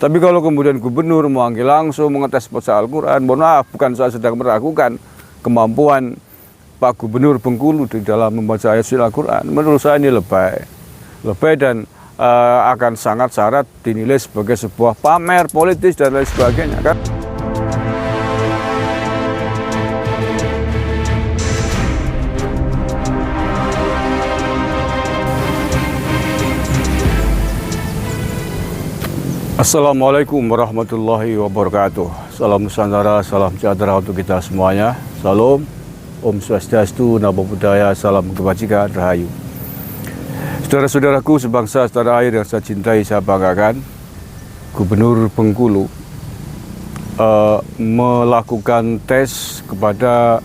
Tapi kalau kemudian gubernur memanggil langsung mengetes baca Al-Quran, mohon maaf, bukan saya sedang meragukan kemampuan Pak Gubernur Bengkulu di dalam membaca ayat Al-Quran. Menurut saya ini lebay dan akan sangat syarat dinilai sebagai sebuah pamer politis dan lain sebagainya kan. Assalamualaikum warahmatullahi wabarakatuh. Salam Nusantara, salam sejahtera untuk kita semuanya. Salam, Om Swastiastu, Namo Buddhaya, salam kebajikan, rahayu. Saudara-saudaraku sebangsa setanah air yang saya cintai, saya banggakan, Gubernur Bengkulu melakukan tes kepada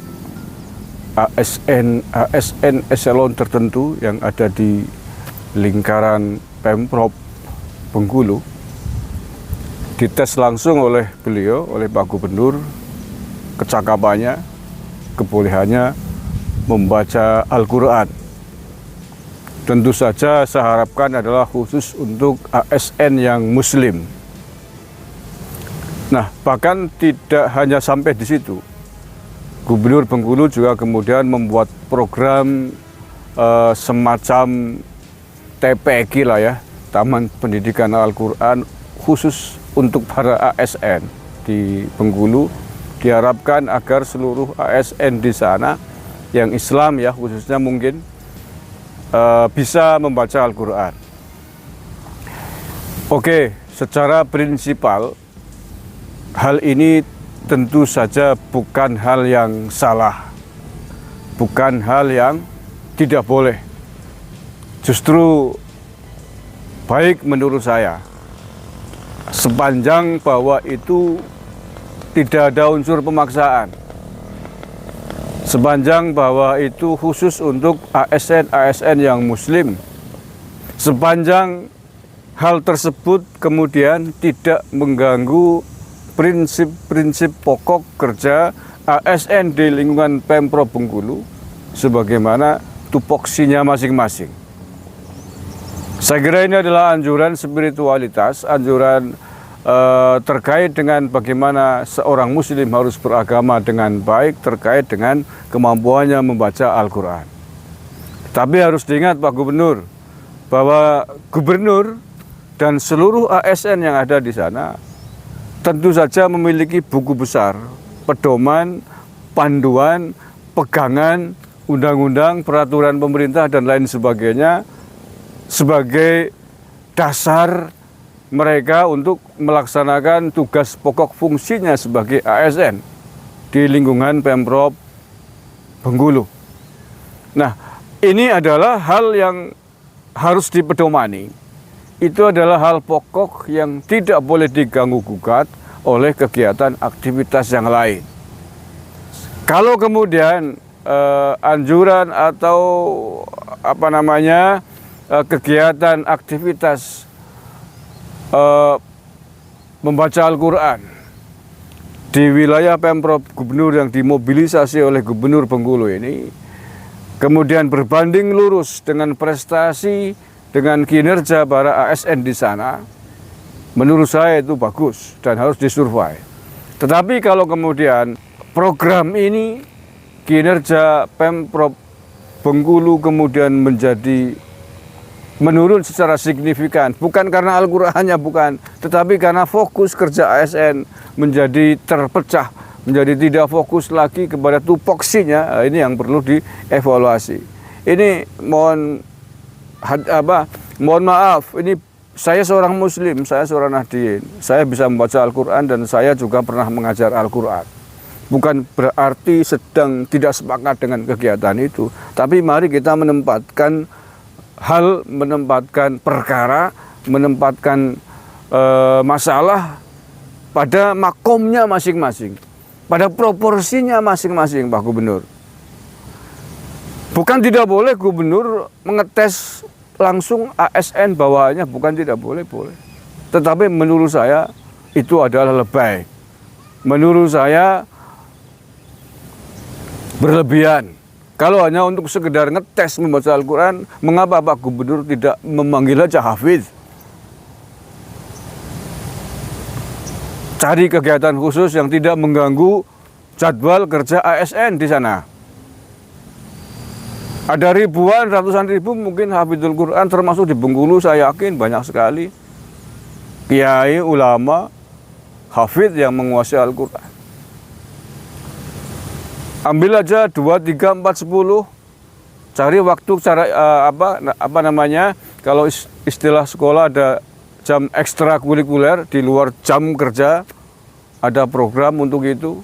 ASN eselon tertentu yang ada di lingkaran Pemprov Bengkulu. Dites langsung oleh beliau, oleh Pak Gubernur, kecakapannya, kebolehannya membaca Al-Quran. Tentu saja saya harapkan adalah khusus untuk ASN yang Muslim. Nah, bahkan tidak hanya sampai di situ. Gubernur Bengkulu juga kemudian membuat program semacam TPQ lah ya, Taman Pendidikan Al-Quran khusus untuk para ASN di Bengkulu. Diharapkan agar seluruh ASN di sana yang Islam ya khususnya mungkin bisa membaca Al-Quran. Oke, secara prinsipal hal ini tentu saja bukan hal yang salah, bukan hal yang tidak boleh. Justru baik menurut saya, sepanjang bahwa itu tidak ada unsur pemaksaan, sepanjang bahwa itu khusus untuk ASN yang Muslim, sepanjang hal tersebut kemudian tidak mengganggu prinsip-prinsip pokok kerja ASN di lingkungan Pemprov Bengkulu sebagaimana tupoksinya masing-masing. Saya kira ini adalah anjuran spiritualitas, anjuran terkait dengan bagaimana seorang Muslim harus beragama dengan baik, terkait dengan kemampuannya membaca Al-Quran. Tapi harus diingat Pak Gubernur, bahwa Gubernur dan seluruh ASN yang ada di sana tentu saja memiliki buku besar, pedoman, panduan, pegangan, undang-undang, peraturan pemerintah, dan lain sebagainya, sebagai dasar mereka untuk melaksanakan tugas pokok fungsinya sebagai ASN di lingkungan Pemprov Bengkulu. Nah, ini adalah hal yang harus dipedomani. Itu adalah hal pokok yang tidak boleh diganggu-gugat oleh kegiatan aktivitas yang lain. Kalau kemudian anjuran atau kegiatan aktivitas membaca Al-Quran di wilayah Pemprov Gubernur yang dimobilisasi oleh Gubernur Bengkulu ini kemudian berbanding lurus dengan prestasi, dengan kinerja para ASN di sana, menurut saya itu bagus dan harus disurvei. Tetapi kalau kemudian program ini, kinerja Pemprov Bengkulu kemudian menurun secara signifikan, bukan karena Al-Qurannya bukan, tetapi karena fokus kerja ASN menjadi terpecah, menjadi tidak fokus lagi kepada tupoksinya. Ini yang perlu dievaluasi. Ini mohon maaf, ini saya seorang Muslim, saya seorang Nahdien, saya bisa membaca Al-Quran dan saya juga pernah mengajar Al-Quran. Bukan berarti sedang tidak sepakat dengan kegiatan itu, tapi mari kita menempatkan perkara, menempatkan masalah pada makomnya masing-masing, pada proporsinya masing-masing, Pak Gubernur. Bukan tidak boleh Gubernur mengetes langsung ASN bawahannya, bukan tidak boleh, boleh. Tetapi menurut saya itu adalah lebay. Menurut saya berlebihan. Kalau hanya untuk sekedar ngetes membaca Al-Quran, mengapa Pak Gubernur tidak memanggil aja Hafiz? cari kegiatan khusus yang tidak mengganggu jadwal kerja ASN di sana. Ada ribuan, ratusan ribu mungkin hafidhul Quran, termasuk di Bengkulu saya yakin banyak sekali kiai, ulama, hafidh yang menguasai Al-Quran. Ambil aja 2, 3, 4, 10, cari waktu, apa namanya, kalau istilah sekolah ada jam ekstrakurikuler di luar jam kerja, ada program untuk itu.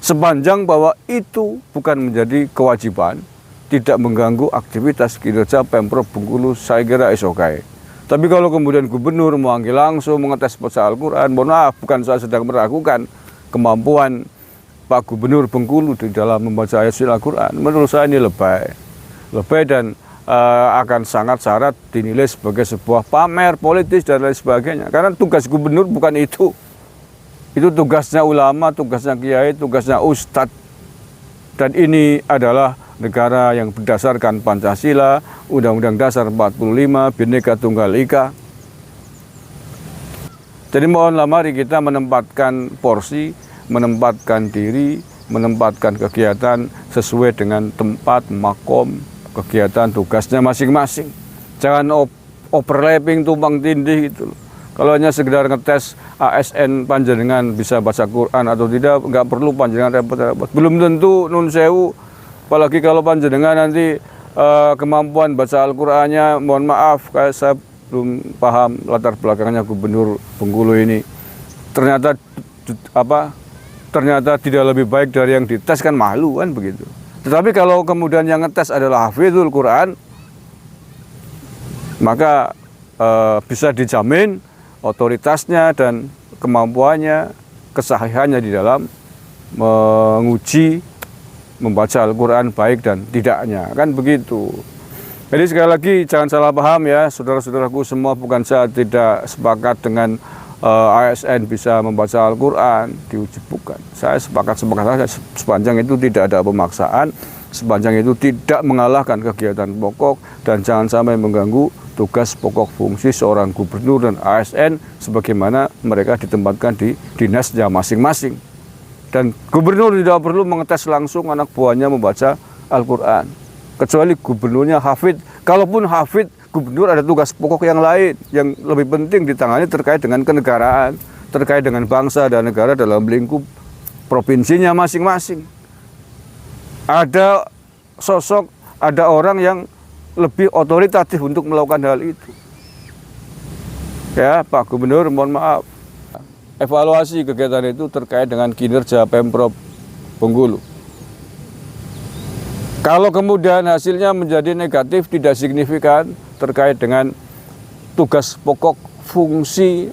Sepanjang bahwa itu bukan menjadi kewajiban, tidak mengganggu aktivitas kinerja Pemprov Bengkulu, saya kira oke. Tapi kalau kemudian gubernur memanggil langsung mengetes baca Al-Quran, mohon maaf, bukan saya sedang meragukan kemampuan Pak Gubernur Bengkulu di dalam membaca ayat Al-Quran. Menurut saya ini lebay dan akan sangat syarat dinilai sebagai sebuah pamer politis dan lain sebagainya. Karena tugas gubernur bukan itu. Itu tugasnya ulama, tugasnya kiai, tugasnya ustadz. Dan ini adalah negara yang berdasarkan Pancasila, Undang-Undang Dasar 45, Bhinneka Tunggal Ika. Jadi mohonlah mari kita menempatkan porsi, menempatkan diri, menempatkan kegiatan sesuai dengan tempat, makom, kegiatan tugasnya masing-masing. Jangan overlapping, tumpang tindih gitu. Kalau hanya sekedar ngetes ASN panjenengan bisa baca Quran atau tidak, nggak perlu panjenengan repot-repot. Belum tentu nun sewu, apalagi kalau panjenengan nanti kemampuan baca Al-Qur'annya, mohon maaf, kayak saya belum paham latar belakangnya Gubernur Bengkulu ini. Ternyata tidak lebih baik dari yang dites, kan malu kan begitu. Tetapi kalau kemudian yang ngetes adalah hafizul Quran, maka bisa dijamin otoritasnya dan kemampuannya, kesahihannya di dalam menguji membaca Al-Quran baik dan tidaknya, kan begitu. Jadi sekali lagi jangan salah paham ya, saudara-saudaraku semua, bukan saya tidak sepakat dengan ASN bisa membaca Al-Quran, diuji, bukan. Saya sepakat saja sepanjang itu tidak ada pemaksaan, sepanjang itu tidak mengalahkan kegiatan pokok dan jangan sampai mengganggu tugas pokok fungsi seorang gubernur dan ASN sebagaimana mereka ditempatkan di dinasnya masing-masing. Dan gubernur tidak perlu mengetes langsung anak buahnya membaca Al-Quran, kecuali gubernurnya hafid. Kalaupun hafid, gubernur ada tugas pokok yang lain yang lebih penting ditangani terkait dengan kenegaraan, terkait dengan bangsa dan negara dalam lingkup provinsinya masing-masing. Ada sosok, ada orang yang lebih otoritatif untuk melakukan hal itu. Ya, Pak Gubernur, mohon maaf. Evaluasi kegiatan itu terkait dengan kinerja Pemprov Bengkulu. Kalau kemudian hasilnya menjadi negatif, tidak signifikan terkait dengan tugas pokok fungsi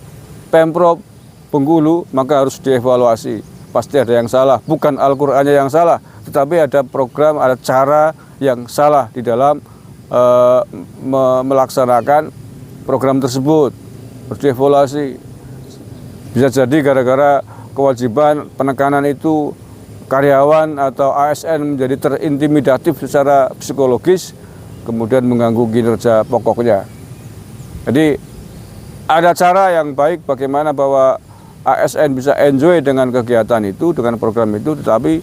Pemprov Bengkulu, maka harus dievaluasi. Pasti ada yang salah, bukan Al-Qur'annya yang salah, tetapi ada program, ada cara yang salah di dalam melaksanakan program tersebut. Harus dievaluasi. Bisa jadi gara-gara kewajiban penekanan itu karyawan atau ASN menjadi terintimidatif secara psikologis, kemudian mengganggu kinerja pokoknya. Jadi ada cara yang baik bagaimana bahwa ASN bisa enjoy dengan kegiatan itu, dengan program itu, tetapi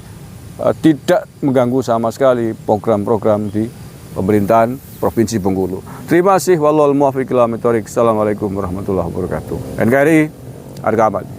tidak mengganggu sama sekali program-program di pemerintahan Provinsi Bengkulu. Terima kasih. Wallahul muwaffiq ila aqwamit thoriq. Assalamualaikum warahmatullahi wabarakatuh. NKRI Argaman.